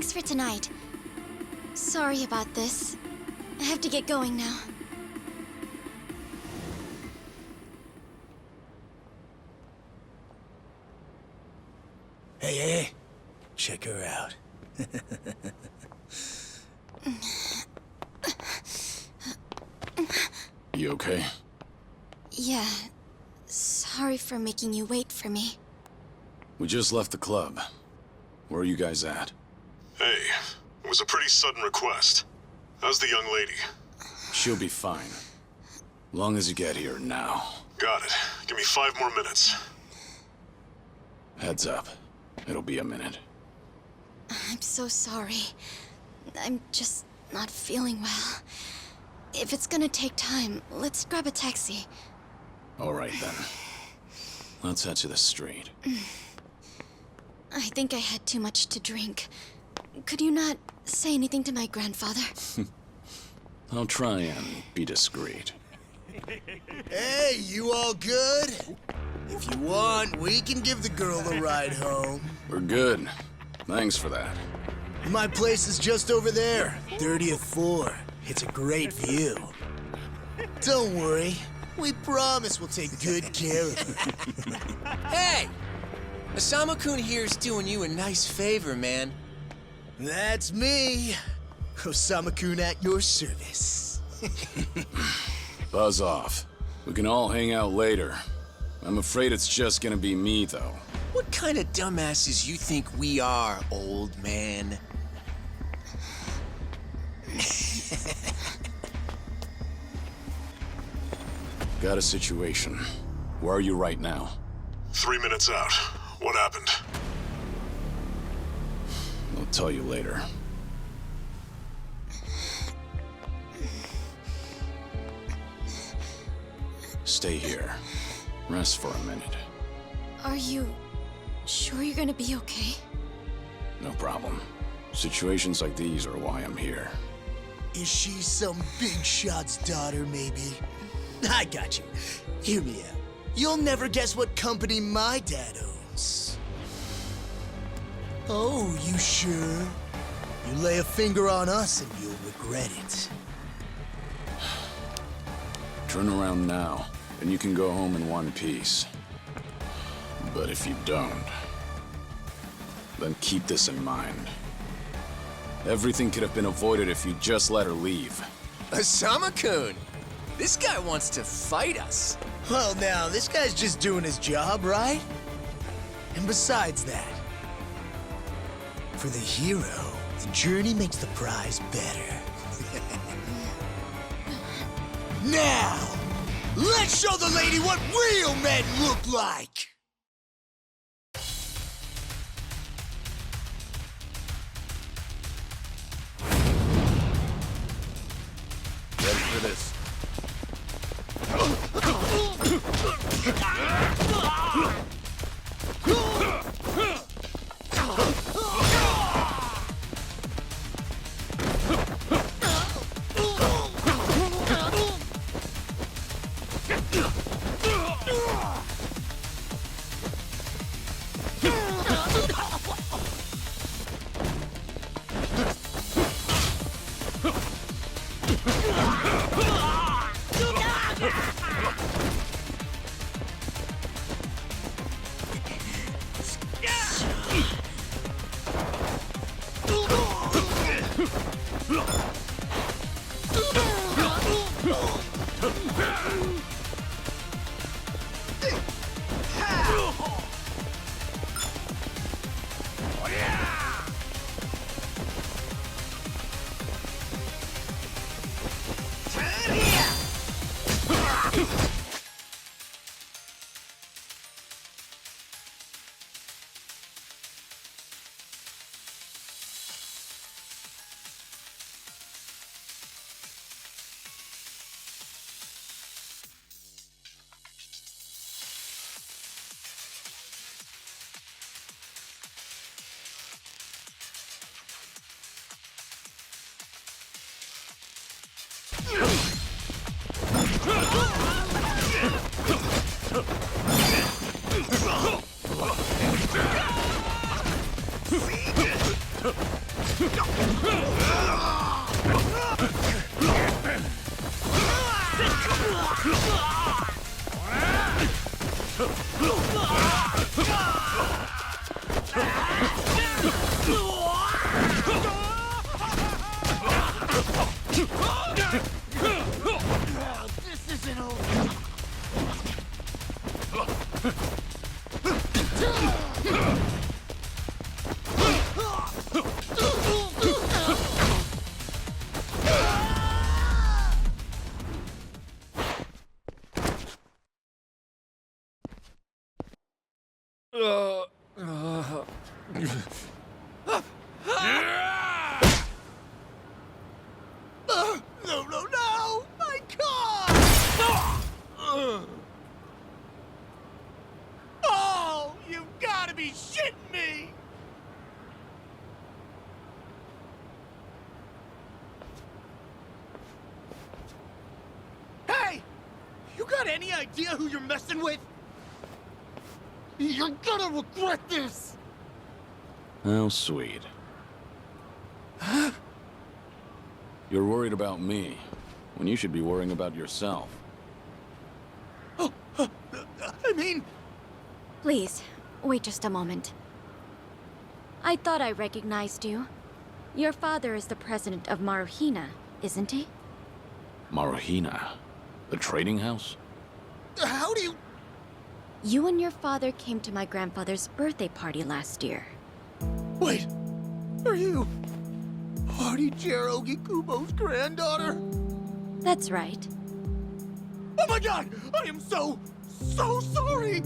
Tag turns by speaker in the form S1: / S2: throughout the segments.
S1: Thanks for tonight. Sorry about this. I have to get going now.
S2: Hey, check her out.
S3: You okay?
S1: Yeah. Sorry for making you wait for me.
S3: We just left the club. Where are you guys at?
S4: Hey, it was a pretty sudden request. How's the young lady?
S3: She'll be fine. Long as you get here now.
S4: Got it. Give me 5 more minutes.
S3: Heads up. It'll be a minute.
S1: I'm so sorry. I'm just not feeling well. If it's gonna take time, let's grab a taxi.
S3: All right, then. Let's head to the street.
S1: I think I had too much to drink. Could you not say anything to my grandfather?
S3: I'll try and be discreet.
S2: Hey, you all good? If you want, we can give the girl a ride home.
S3: We're good. Thanks for that.
S2: My place is just over there, 30th floor. It's a great view. Don't worry. We promise we'll take good care of her.
S5: Hey! Osama-kun here's doing you a nice favor, man.
S2: That's me. Osama-kun at your service.
S3: Buzz off. We can all hang out later. I'm afraid it's just gonna be me, though.
S5: What kind of dumbasses you think we are, old man?
S3: Got a situation. Where are you right now?
S4: 3 minutes out. What happened?
S3: I'll tell you later. Stay here. Rest for a minute.
S1: Are you sure you're gonna be okay?
S3: No problem. Situations like these are why I'm here.
S2: Is she some big shot's daughter, maybe? I got you. Hear me out. You'll never guess what company my dad owns. Oh, you sure? You lay a finger on us and you'll regret it.
S3: Turn around now, and you can go home in one piece. But if you don't, then keep this in mind. Everything could have been avoided if you just let her leave.
S5: Osama-kun! This guy wants to fight us.
S2: Well, now, this guy's just doing his job, right? And besides that, for the hero, the journey makes the prize better. Now, let's show the lady what real men look like!
S3: Ready for this?
S2: This isn't over. No, no, no! My car! Oh, you've got to be shitting me! Hey! You got any idea who you're messing with? You're gonna regret this!
S3: How sweet. You're worried about me, when you should be worrying about yourself.
S2: I mean...
S1: Please, wait just a moment. I thought I recognized you. Your father is the president of Maruhina, isn't he?
S3: Maruhina? The trading house?
S2: How do you...
S1: You and your father came to my grandfather's birthday party last year.
S2: Wait, are you... Hardy-Jiro Gikubo's granddaughter?
S1: That's right.
S2: Oh my god! I am so sorry!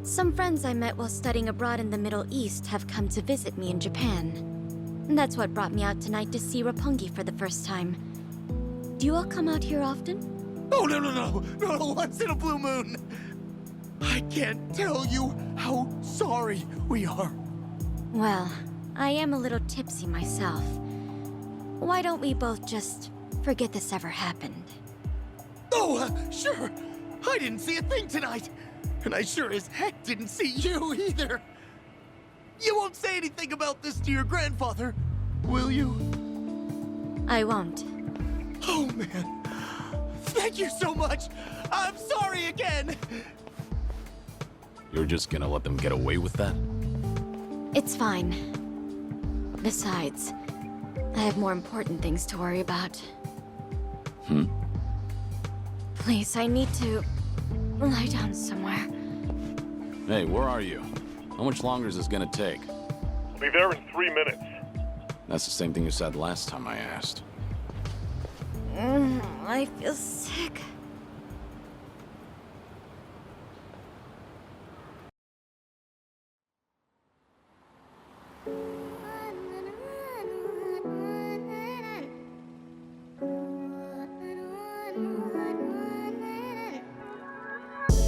S1: Some friends I met while studying abroad in the Middle East have come to visit me in Japan. That's what brought me out tonight to see Roppongi for the first time. Do you all come out here often?
S2: Oh, no, once in a blue moon! I can't tell you how sorry we are.
S1: Well, I am a little tipsy myself. Why don't we both just forget this ever happened?
S2: Oh, sure. I didn't see a thing tonight. And I sure as heck didn't see you either. You won't say anything about this to your grandfather, will you?
S1: I won't.
S2: Oh, man. Thank you so much. I'm sorry again.
S3: You're just gonna let them get away with that?
S1: It's fine. Besides, I have more important things to worry about. Please, I need to lie down somewhere.
S3: Hey, where are you? How much longer is this gonna take?
S4: I'll be there in 3 minutes.
S3: That's the same thing you said last time I asked.
S1: I feel sick.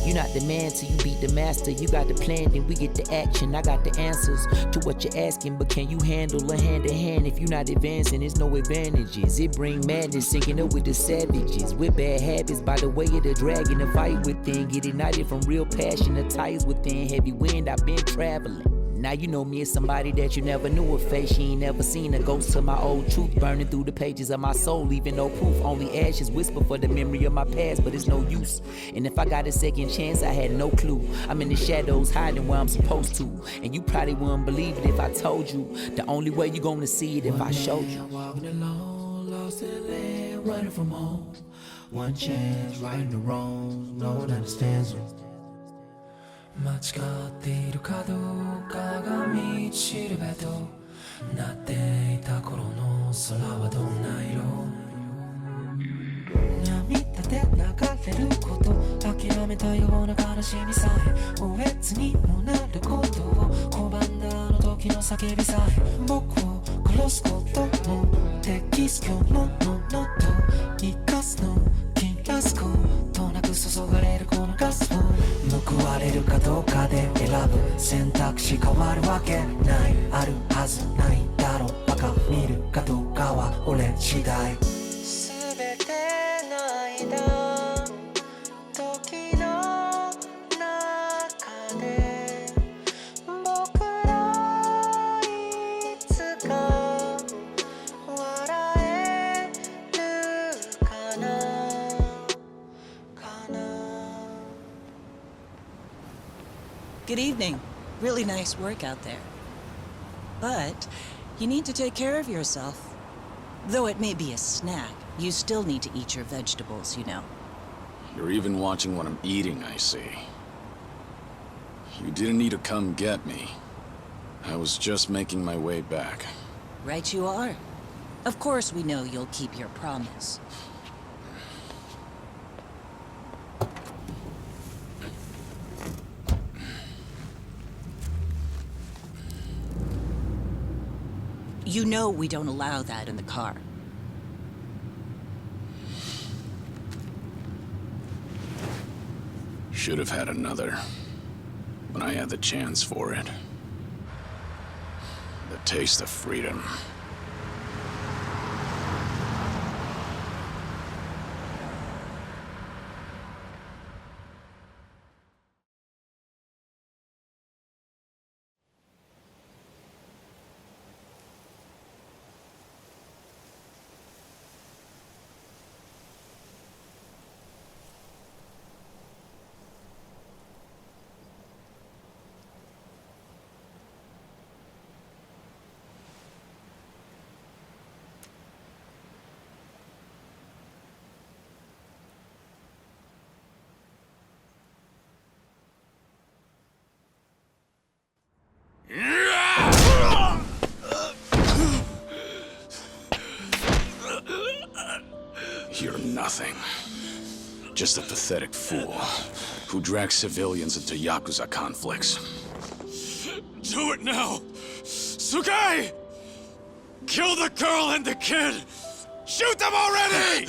S6: You're not the man till you beat the master. You got the plan, then we get the action. I got the answers to what you're asking, but can you handle a hand to hand? If you're not advancing, there's no advantages. It bring madness, sinking up with the savages. With bad habits, by the way of the dragon, the fight within. Get ignited from real passion, the ties within. Heavy wind, I've been traveling. Now you know me as somebody that you never knew a face. You ain't never seen a ghost to my old truth, burning through the pages of my soul, leaving no proof. Only ashes whisper for the memory of my past, but it's no use. And if I got a second chance, I had no clue. I'm in the shadows, hiding where I'm supposed to. And you probably wouldn't believe it if I told you. The only way you're gonna see it if I showed you.
S7: Walking alone, lost in the land, running from home. One chance, righting the wrongs, no one understands them. 間違っているかどうかが道しるべとなっていた頃の空はどんな色涙で流れること諦めたような悲しみさえおえつにもなることを拒んだあの時の叫びさえ僕を殺すことも適す今日ののと生かすの切らすことなく注がれるこのガスを報われるかどうかで選ぶ選択肢変わるわけないあるはずないだろうバカ見るかどうかは俺次第全ての間時の中で僕らいつか
S8: Good evening. Really nice work out there. But you need to take care of yourself. Though it may be a snack, you still need to eat your vegetables, you know.
S3: You're even watching what I'm eating, I see. You didn't need to come get me. I was just making my way back.
S8: Right you are. Of course we know you'll keep your promise. You know we don't allow that in the car.
S3: Should have had another, when I had the chance for it. The taste of freedom. You're nothing. Just a pathetic fool who drags civilians into Yakuza conflicts.
S9: Do it now! Sugai! Kill the girl and the kid! Shoot them already!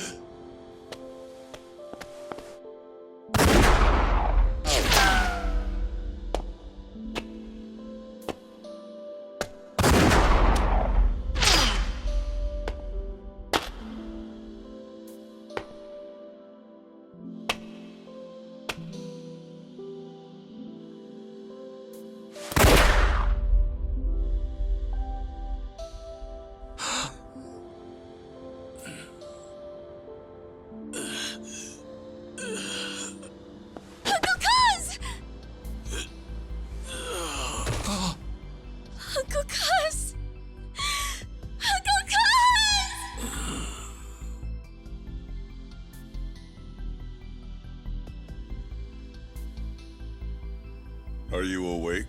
S10: Are you awake,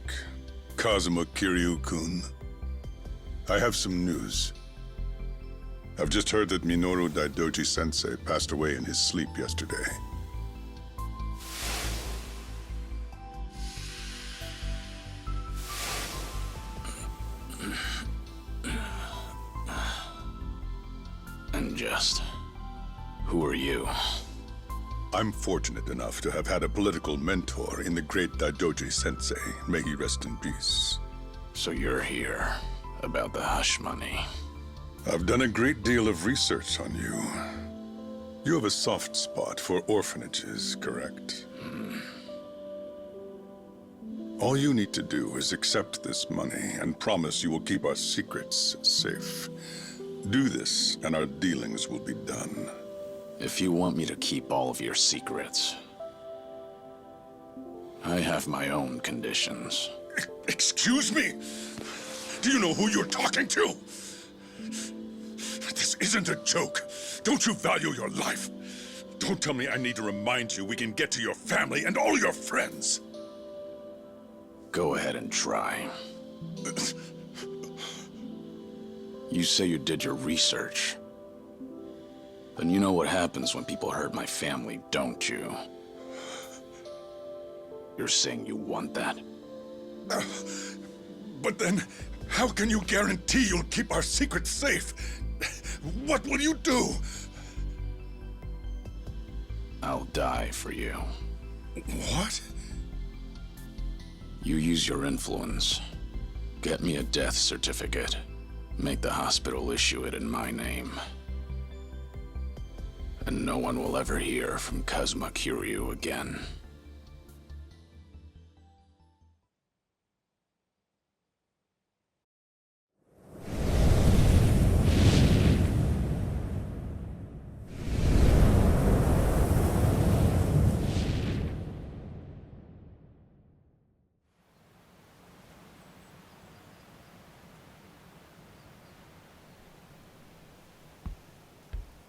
S10: Kazuma Kiryu-kun? I have some news. I've just heard that Minoru Daidoji-sensei passed away in his sleep yesterday.
S3: And just... who are you?
S10: I'm fortunate enough to have had a political mentor in the great Daidoji-sensei. May he rest in peace.
S3: So you're here about the hush money.
S10: I've done a great deal of research on you. You have a soft spot for orphanages, correct? All you need to do is accept this money and promise you will keep our secrets safe. Do this, and our dealings will be done.
S3: If you want me to keep all of your secrets, I have my own conditions.
S10: Excuse me? Do you know who you're talking to? This isn't a joke. Don't you value your life? Don't tell me I need to remind you we can get to your family and all your friends.
S3: Go ahead and try. You say you did your research. Then you know what happens when people hurt my family, don't you? You're saying you want that?
S10: But then, how can you guarantee you'll keep our secrets safe? What will you do?
S3: I'll die for you.
S10: What?
S3: You use your influence. Get me a death certificate. Make the hospital issue it in my name. And no one will ever hear from Kazuma Kiryu again.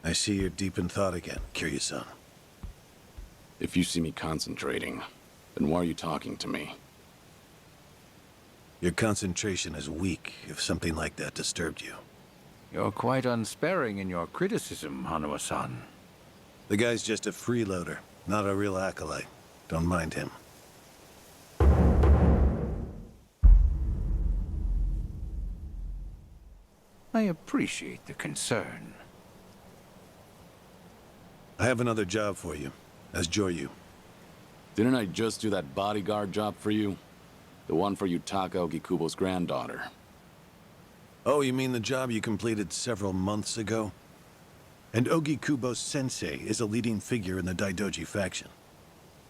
S11: I see you're deep in thought again, Kiryu-san.
S3: If you see me concentrating, then why are you talking to me?
S11: Your concentration is weak if something like that disturbed you.
S12: You're quite unsparing in your criticism, Hanuma-san.
S11: The guy's just a freeloader, not a real acolyte. Don't mind him.
S12: I appreciate the concern.
S11: I have another job for you, as Joryu.
S3: Didn't I just do that bodyguard job for you? The one for Yutaka Ogikubo's granddaughter.
S11: Oh, you mean the job you completed several months ago? And Ogikubo Sensei is a leading figure in the Daidoji faction.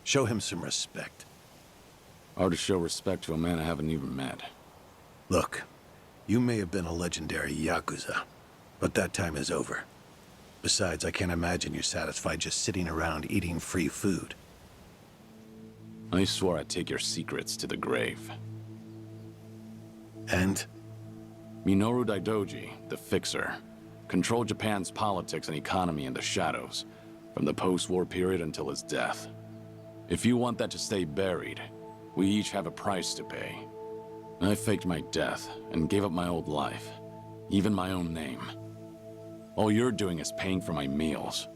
S11: Show him some respect.
S3: Hard to show respect to a man I haven't even met.
S11: Look, you may have been a legendary Yakuza, but that time is over. Besides, I can't imagine you're satisfied just sitting around eating free food.
S3: I swore I'd take your secrets to the grave.
S11: And?
S3: Minoru Daidoji, the Fixer, controlled Japan's politics and economy in the shadows, from the post-war period until his death. If you want that to stay buried, we each have a price to pay. I faked my death and gave up my old life, even my own name. All you're doing is paying for my meals.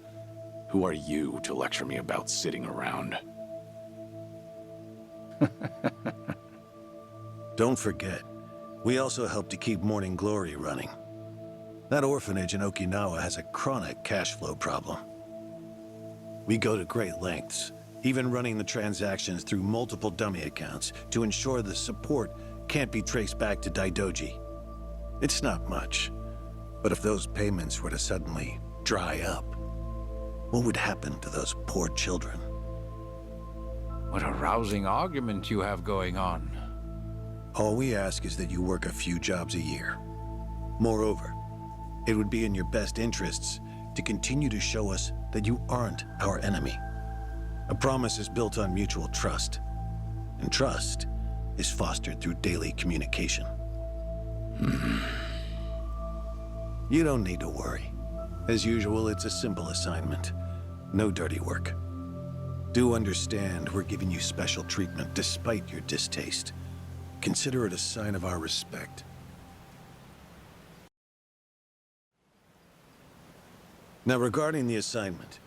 S3: Who are you to lecture me about sitting around?
S11: Don't forget, we also help to keep Morning Glory running. That orphanage in Okinawa has a chronic cash flow problem. We go to great lengths, even running the transactions through multiple dummy accounts to ensure the support can't be traced back to Daidoji. It's not much, but if those payments were to suddenly dry up, what would happen to those poor children?
S12: What a rousing argument you have going on.
S11: All we ask is that you work a few jobs a year. Moreover, it would be in your best interests to continue to show us that you aren't our enemy. A promise is built on mutual trust, and trust is fostered through daily communication. You don't need to worry. As usual, it's a simple assignment. No dirty work. Do understand we're giving you special treatment despite your distaste. Consider it a sign of our respect. Now, regarding the assignment,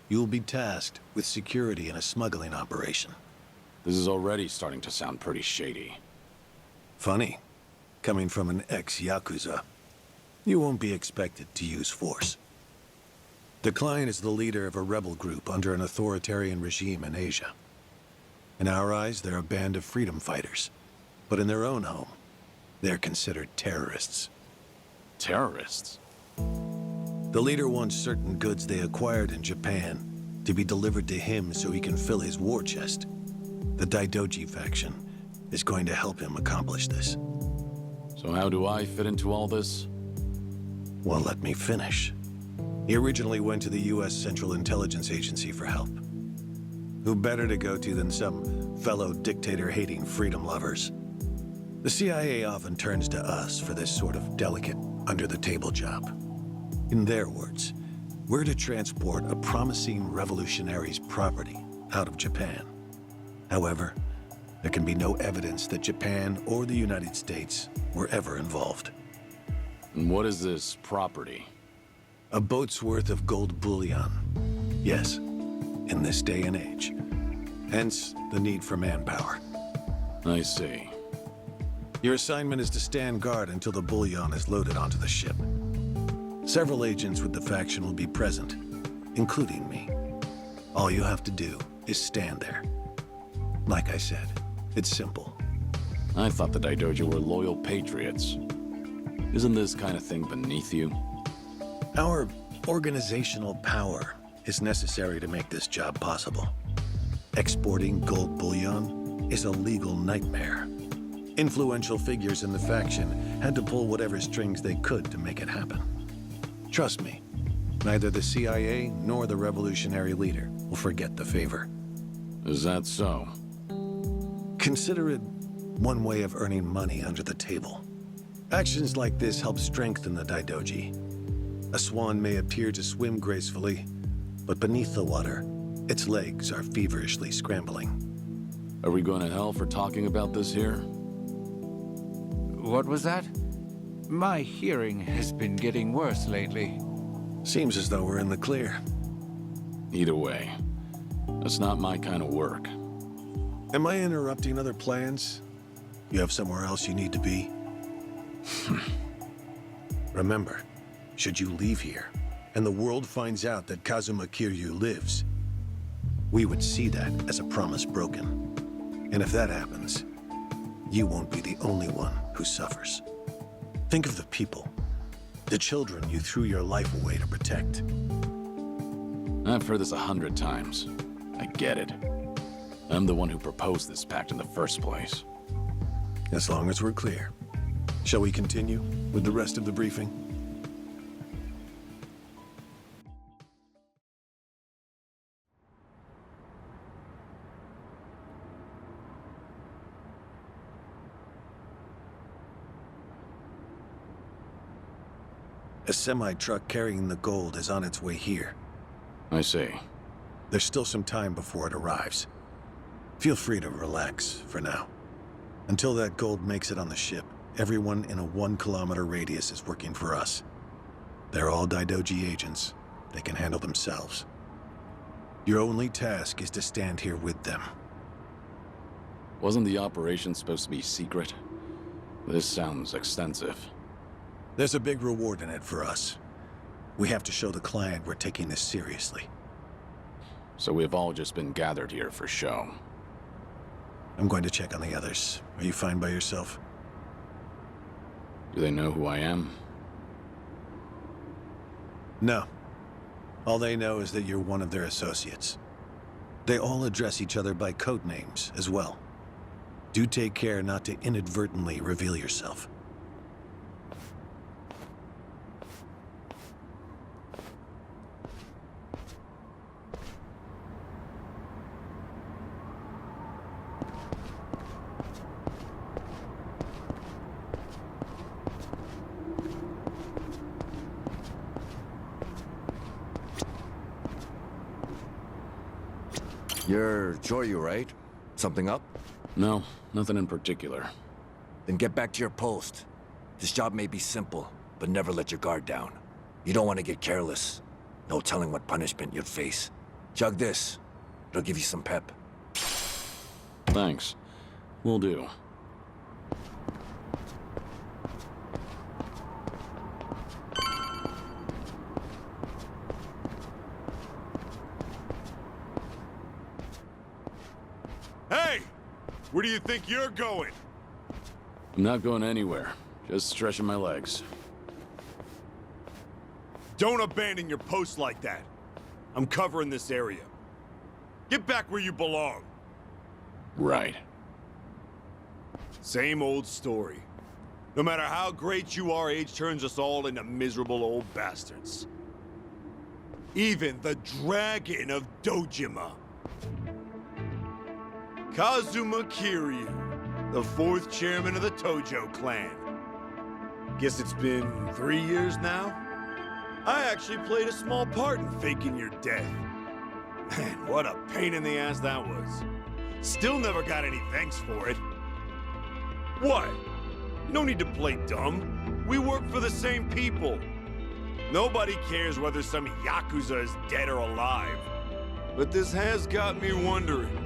S11: you'll be tasked with security in a smuggling operation.
S3: This is already starting to sound pretty shady.
S11: Funny, coming from an ex-Yakuza. You won't be expected to use force. The client is the leader of a rebel group under an authoritarian regime in Asia. In our eyes, they're a band of freedom fighters. But in their own home, they're considered terrorists.
S3: Terrorists?
S11: The leader wants certain goods they acquired in Japan to be delivered to him so he can fill his war chest. The Daidoji faction is going to help him accomplish this.
S3: So how do I fit into all this?
S11: Well, let me finish. He originally went to the U.S. Central Intelligence Agency for help. Who better to go to than some fellow dictator-hating freedom lovers? The CIA often turns to us for this sort of delicate, under-the-table job. In their words, we're to transport a promising revolutionary's property out of Japan. However, there can be no evidence that Japan or the United States were ever involved.
S3: And what is this property?
S11: A boat's worth of gold bullion. Yes, in this day and age. Hence, the need for manpower.
S3: I see.
S11: Your assignment is to stand guard until the bullion is loaded onto the ship. Several agents with the faction will be present, including me. All you have to do is stand there. Like I said, it's simple.
S3: I thought the Daidoji were loyal patriots. Isn't this kind of thing beneath you?
S11: Our organizational power is necessary to make this job possible. Exporting gold bullion is a legal nightmare. Influential figures in the faction had to pull whatever strings they could to make it happen. Trust me, neither the CIA nor the revolutionary leader will forget the favor.
S3: Is that so?
S11: Consider it one way of earning money under the table. Actions like this help strengthen the Daidoji. A swan may appear to swim gracefully, but beneath the water, its legs are feverishly scrambling.
S3: Are we going to hell for talking about this here?
S12: What was that? My hearing has been getting worse lately.
S11: Seems as though we're in the clear.
S3: Either way, that's not my kind of work.
S11: Am I interrupting other plans? You have somewhere else you need to be? Remember, should you leave here, and the world finds out that Kazuma Kiryu lives, we would see that as a promise broken. And if that happens, you won't be the only one who suffers. Think of the people, the children you threw your life away to protect.
S3: I've heard this 100 times. I get it. I'm the one who proposed this pact in the first place.
S11: As long as we're clear. Shall we continue with the rest of the briefing? A semi-truck carrying the gold is on its way here.
S3: I see.
S11: There's still some time before it arrives. Feel free to relax for now. Until that gold makes it on the ship, everyone in a 1-kilometer radius is working for us. They're all Daidoji agents. They can handle themselves. Your only task is to stand here with them.
S3: Wasn't the operation supposed to be secret? This sounds extensive.
S11: There's a big reward in it for us. We have to show the client we're taking this seriously.
S3: So we've all just been gathered here for show.
S11: I'm going to check on the others. Are you fine by yourself?
S3: Do they know who I am?
S11: No. All they know is that you're one of their associates. They all address each other by code names as well. Do take care not to inadvertently reveal yourself.
S13: You're Joyu, right? Something up?
S3: No, nothing in particular.
S13: Then get back to your post. This job may be simple, but never let your guard down. You don't want to get careless. No telling what punishment you'd face. Chug this. It'll give you some pep.
S3: Thanks. Will do.
S9: Hey! Where do you think you're going?
S3: I'm not going anywhere. Just stretching my legs.
S9: Don't abandon your post like that. I'm covering this area. Get back where you belong.
S3: Right.
S9: Same old story. No matter how great you are, age turns us all into miserable old bastards. Even the Dragon of Dojima. Kazuma Kiryu, the 4th chairman of the Tojo clan. Guess it's been 3 years now? I actually played a small part in faking your death. Man, what a pain in the ass that was. Still never got any thanks for it. What? No need to play dumb. We work for the same people. Nobody cares whether some Yakuza is dead or alive. But this has got me wondering.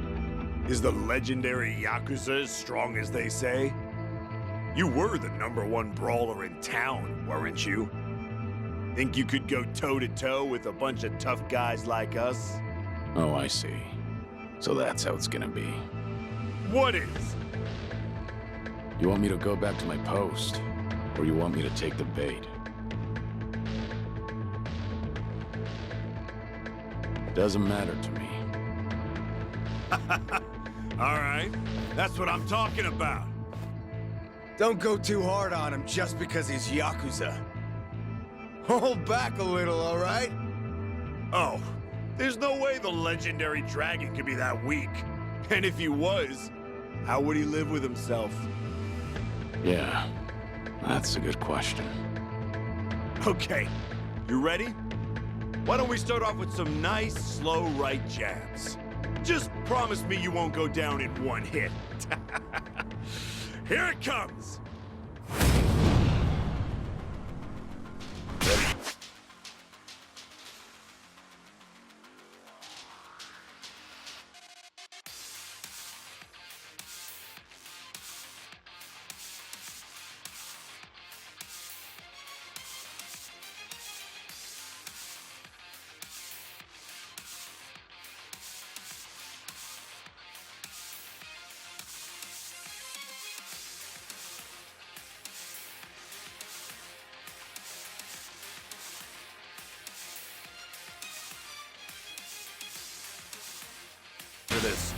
S9: Is the legendary Yakuza as strong as they say? You were the #1 brawler in town, weren't you? Think you could go toe-to-toe with a bunch of tough guys like us?
S3: Oh, I see. So that's how it's gonna be.
S9: What is?
S3: You want me to go back to my post? Or you want me to take the bait? Doesn't matter to me.
S9: All right, that's what I'm talking about.
S2: Don't go too hard on him just because he's Yakuza. Hold back a little, all right?
S9: Oh, there's no way the legendary dragon could be that weak. And if he was, how would he live with himself?
S3: Yeah, that's a good question.
S9: Okay, You ready? Why don't we start off with some nice, slow right jabs? Just promise me you won't go down in one hit. Here it comes! This.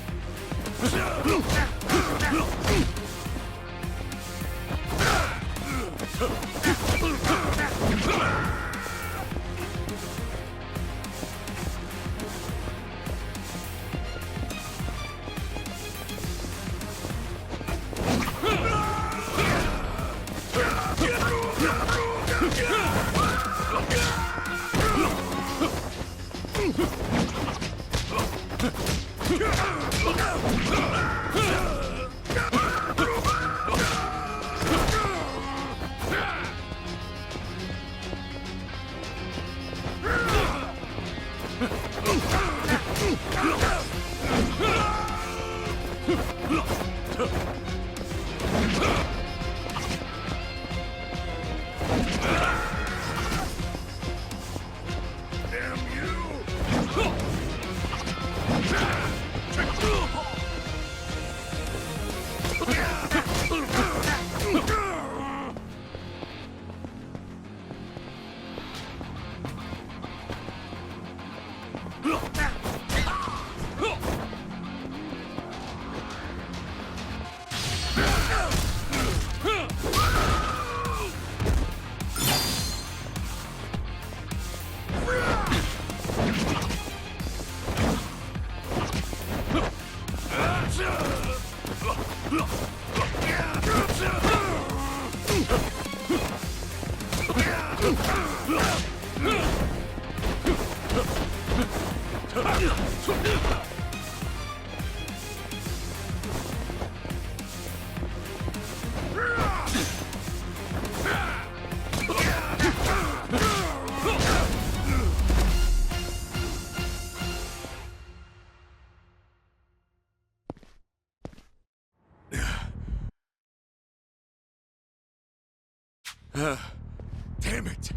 S9: Damn it!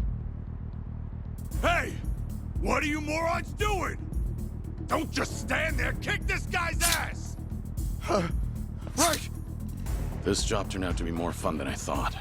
S9: Hey! What are you morons doing? Don't just stand there! Kick this guy's ass!
S2: Right!
S3: This job turned out to be more fun than I thought.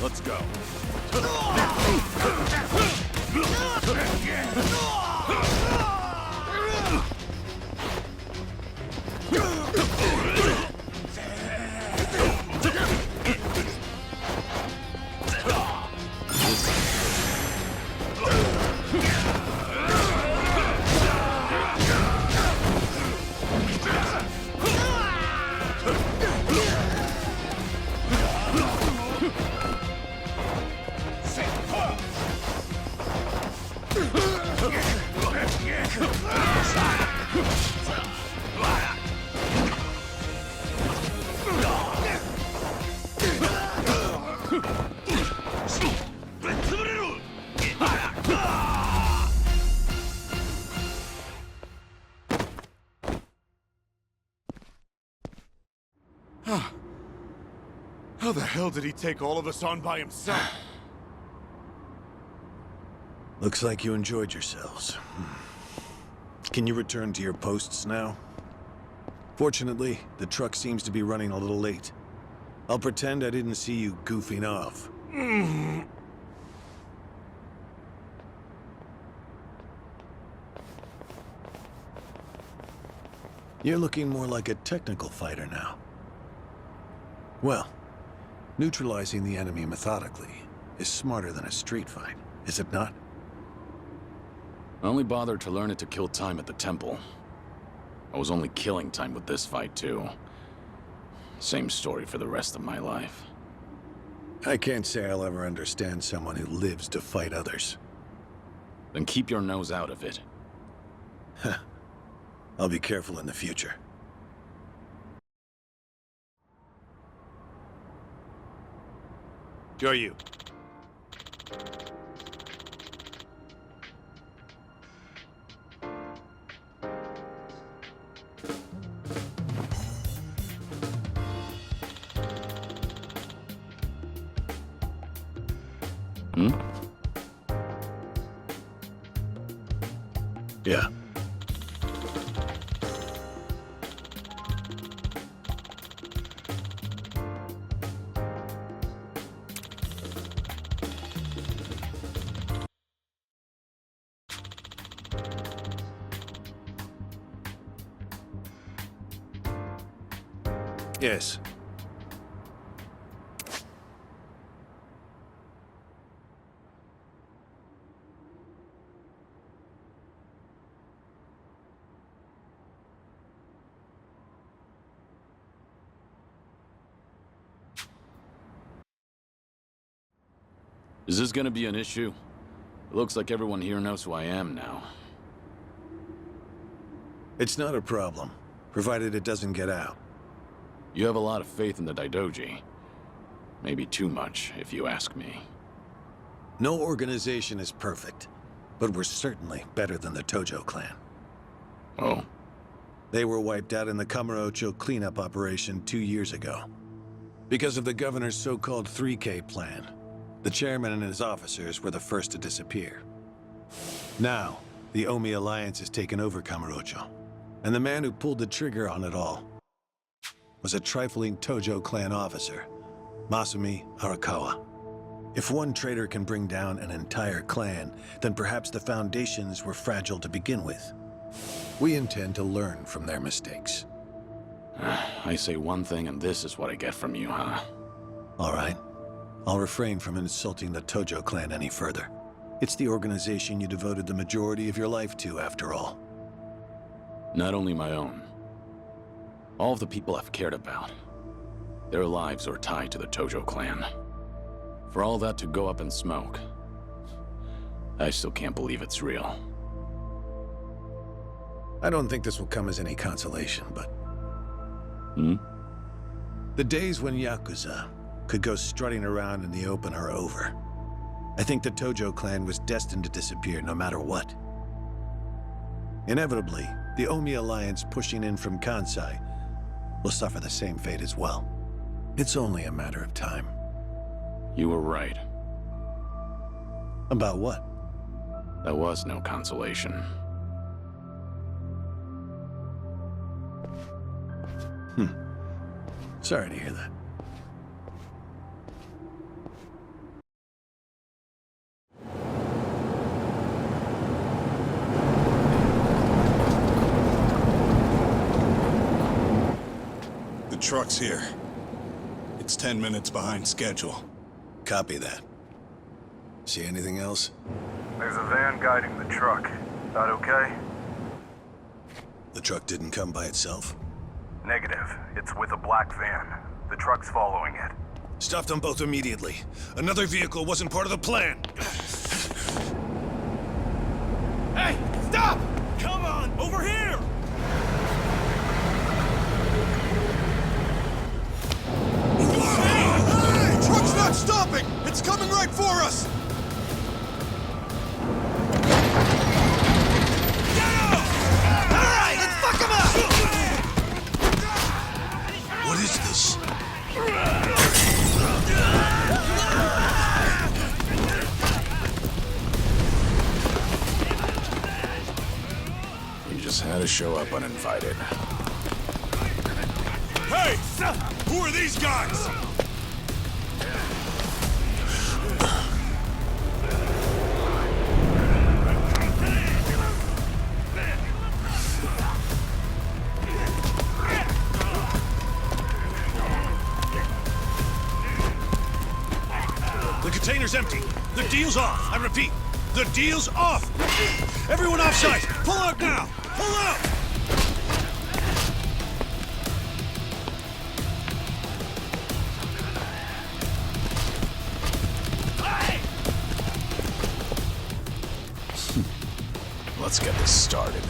S9: Let's go. How the hell did he take all of us on by himself?
S11: Looks like you enjoyed yourselves. Can you return to your posts now? Fortunately, the truck seems to be running a little late. I'll pretend I didn't see you goofing off. You're looking more like a technical fighter now. Well, neutralizing the enemy methodically is smarter than a street fight, is it not?
S3: I only bothered to learn it to kill time at the temple. I was only killing time with this fight, too. Same story for the rest of my life.
S11: I can't say I'll ever understand someone who lives to fight others.
S3: Then keep your nose out of it.
S11: I'll be careful in the future.
S9: Go you.
S11: Yeah. Yes.
S3: Is this gonna be an issue? It looks like everyone here knows who I am now.
S11: It's not a problem, provided it doesn't get out.
S3: You have a lot of faith in the Daidoji. Maybe too much, if you ask me.
S11: No organization is perfect, but we're certainly better than the Tojo clan.
S3: Oh?
S11: They were wiped out in the Kamurocho cleanup operation 2 years ago. Because of the governor's so-called 3K plan, the chairman and his officers were the first to disappear. Now, the Omi Alliance has taken over Kamurocho, and the man who pulled the trigger on it all was a trifling Tojo clan officer, Masumi Arakawa. If one traitor can bring down an entire clan, then perhaps the foundations were fragile to begin with. We intend to learn from their mistakes.
S3: I say one thing and this is what I get from you, huh?
S11: All right. I'll refrain from insulting the Tojo clan any further. It's the organization you devoted the majority of your life to, after all.
S3: Not only my own. All of the people I've cared about. Their lives are tied to the Tojo clan. For all that to go up in smoke, I still can't believe it's real.
S11: I don't think this will come as any consolation, but... The days when Yakuza could go strutting around in the open are over. I think the Tojo clan was destined to disappear no matter what. Inevitably, the Omi Alliance pushing in from Kansai will suffer the same fate as well. It's only a matter of time.
S3: You were right.
S11: About what?
S3: That was no consolation.
S11: Sorry to hear that.
S10: The truck's here. It's 10 minutes behind schedule.
S11: Copy that. See anything else?
S14: There's a van guiding the truck. That okay?
S11: The truck didn't come by itself?
S14: Negative. It's with a black van. The truck's following it.
S11: Stop them both immediately. Another vehicle wasn't part of the plan.
S9: Hey, stop! Come on, over here!
S2: Hey! Truck's not stopping! It's coming right for us!
S11: What is this?
S3: just had to show up uninvited.
S9: Hey! Who are these guys?
S11: The container's empty. The deal's off. I repeat, the deal's off. Everyone offside. Pull out now. Pull out.
S3: Let's get this started.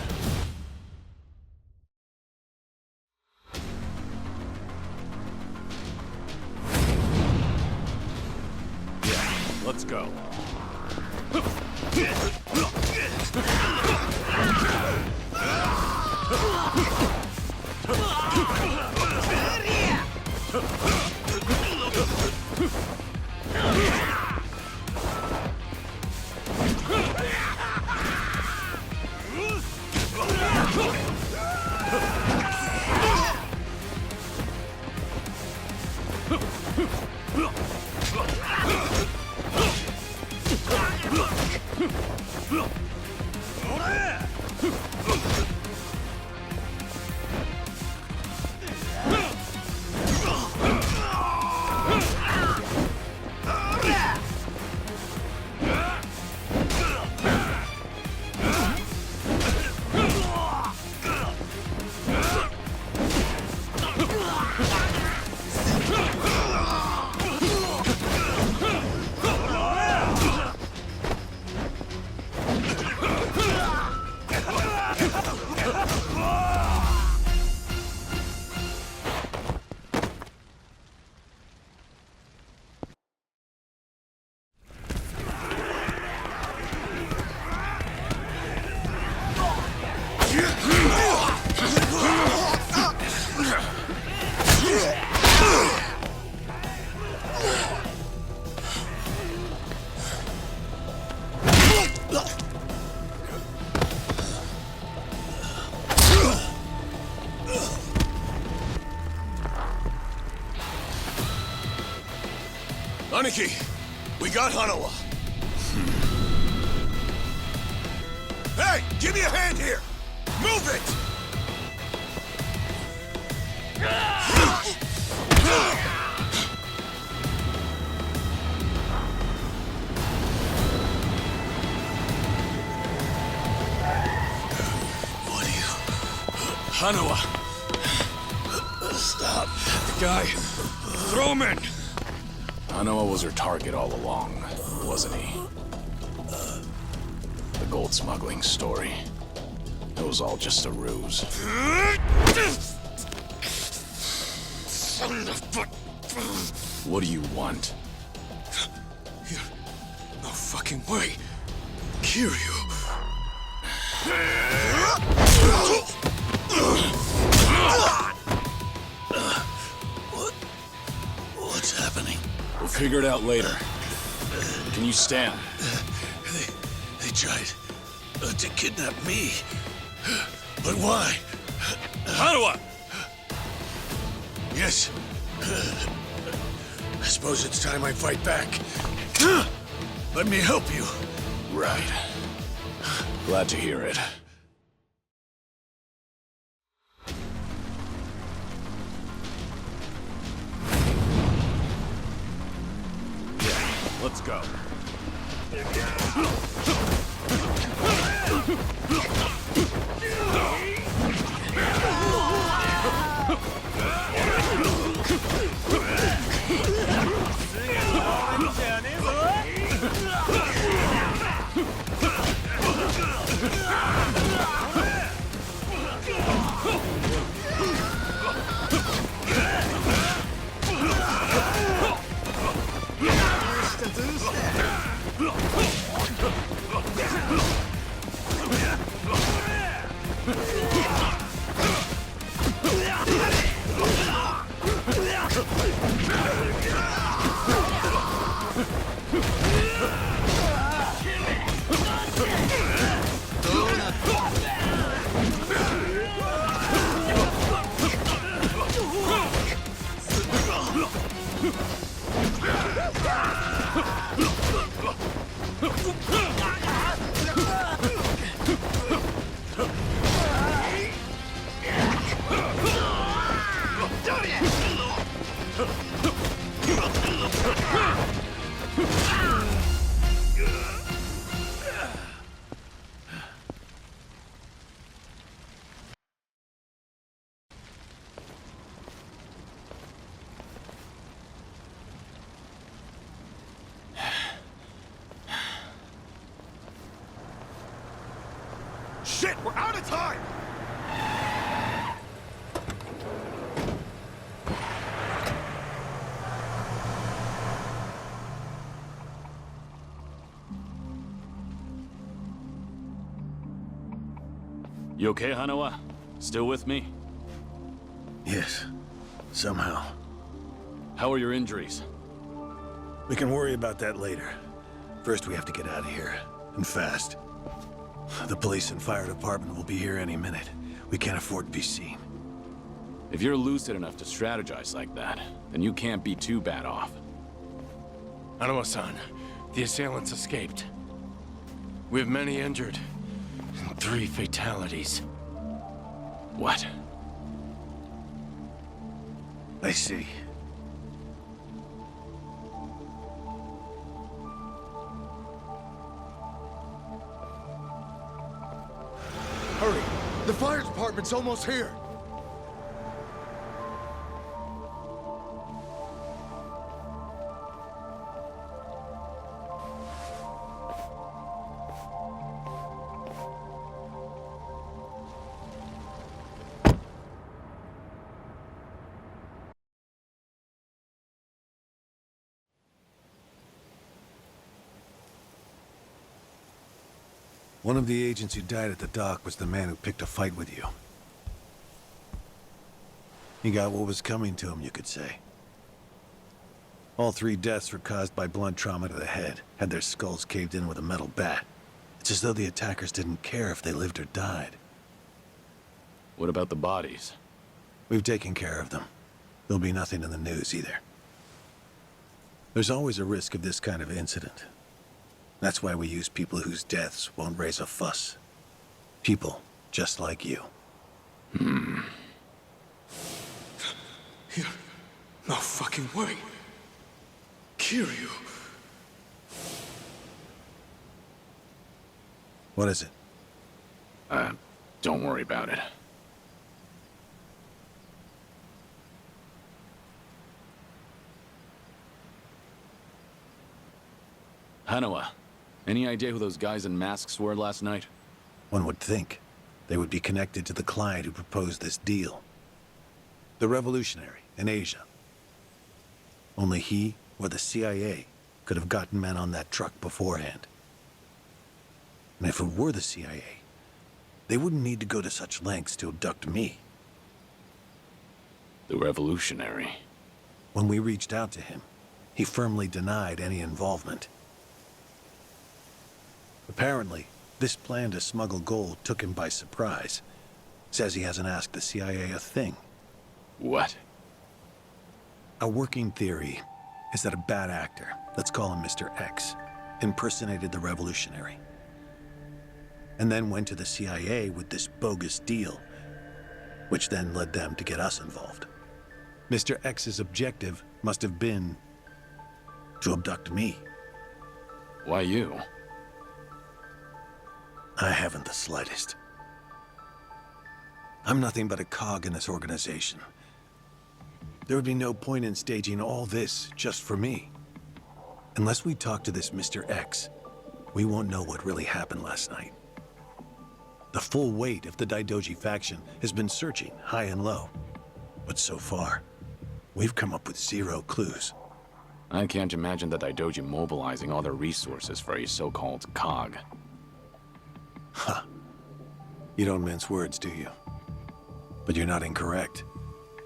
S9: Yeah, let's go. Aniki, we got Hanawa. Hey, give me a hand here! Move it!
S2: What are you...
S9: Hanawa!
S2: Stop.
S9: The guy! Throw him in!
S3: Hanawa was her target all along, wasn't he? The gold smuggling story. It was all just a ruse.
S9: Son of a...
S3: What do you want?
S9: No fucking way. Kiryu.
S2: What's happening?
S3: We'll figure it out later. Can you stand?
S2: They tried to kidnap me. But why?
S9: Hanawa!
S2: Yes. I suppose it's time I fight back. Let me help you.
S3: Right. Glad to hear it.
S9: Let's go. Shit, we're out of time!
S15: You okay, Hanawa? Still with me?
S11: Yes, somehow.
S15: How are your injuries?
S11: We can worry about that later. First, we have to get out of here, and fast. The police and fire department will be here any minute. We can't afford to be seen.
S15: If you're lucid enough to strategize like that, then you can't be too bad off.
S16: Hanawa-san, the assailants escaped. We have many injured, and 3 fatalities.
S15: What?
S11: I see.
S2: Hurry! The fire department's almost here!
S11: One of the agents who died at the dock was the man who picked a fight with you. He got what was coming to him, you could say. All 3 deaths were caused by blunt trauma to the head, had their skulls caved in with a metal bat. It's as though the attackers didn't care if they lived or died.
S15: What about the bodies?
S11: We've taken care of them. There'll be nothing in the news either. There's always a risk of this kind of incident. That's why we use people whose deaths won't raise a fuss. People just like you.
S16: Here. No fucking way. Kiryu.
S11: What is it?
S15: Don't worry about it. Hanawa, any idea who those guys in masks were last night?
S11: One would think they would be connected to the client who proposed this deal. The revolutionary in Asia. Only he or the CIA could have gotten men on that truck beforehand. And if it were the CIA, they wouldn't need to go to such lengths to abduct me.
S15: The revolutionary.
S11: When we reached out to him, he firmly denied any involvement. Apparently, this plan to smuggle gold took him by surprise. Says he hasn't asked the CIA a thing.
S15: What?
S11: A working theory is that a bad actor, let's call him Mr. X, impersonated the revolutionary. And then went to the CIA with this bogus deal, which then led them to get us involved. Mr. X's objective must have been to abduct me.
S15: Why you?
S11: I haven't the slightest. I'm nothing but a cog in this organization. There would be no point in staging all this just for me. Unless we talk to this Mr. X, we won't know what really happened last night. The full weight of the Daidoji faction has been searching high and low. But so far, we've come up with 0 clues.
S15: I can't imagine the Daidoji mobilizing all their resources for a so-called cog.
S11: Huh. You don't mince words, do you? But you're not incorrect.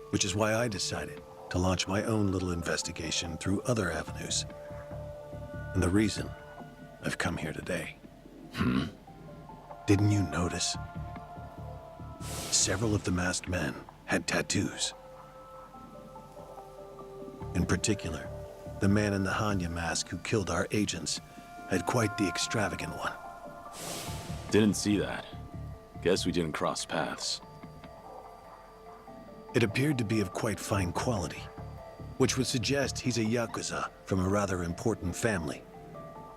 S11: Which is why I decided to launch my own little investigation through other avenues. And the reason I've come here today. Didn't you notice? Several of the masked men had tattoos. In particular, the man in the Hanya mask who killed our agents had quite the extravagant one.
S15: Didn't see that. Guess we didn't cross paths.
S11: It appeared to be of quite fine quality, which would suggest he's a Yakuza from a rather important family.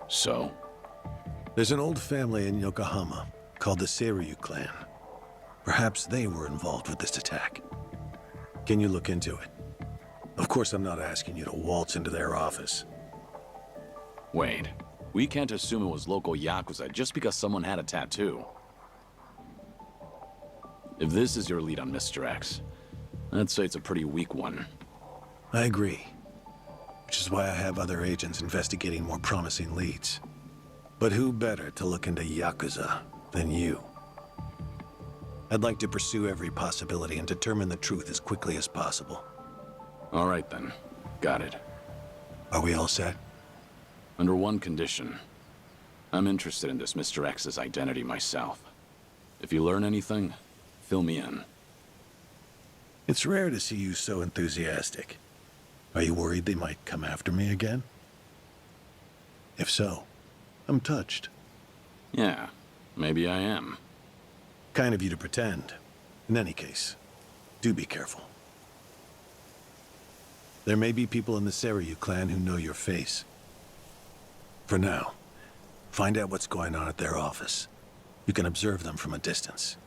S15: So?
S11: There's an old family in Yokohama called the Seiryu clan. Perhaps they were involved with this attack. Can you look into it? Of course, I'm not asking you to waltz into their office.
S15: Wait. We can't assume it was local Yakuza just because someone had a tattoo. If this is your lead on Mr. X, I'd say it's a pretty weak one.
S11: I agree. Which is why I have other agents investigating more promising leads. But who better to look into Yakuza than you? I'd like to pursue every possibility and determine the truth as quickly as possible.
S15: All right then. Got it.
S11: Are we all set?
S15: Under one condition. I'm interested in this Mr. X's identity myself. If you learn anything, fill me in.
S11: It's rare to see you so enthusiastic. Are you worried they might come after me again? If so, I'm touched.
S15: Yeah, maybe I am.
S11: Kind of you to pretend. In any case, do be careful. There may be people in the Seiryu clan who know your face. For now, find out what's going on at their office. You can observe them from a distance.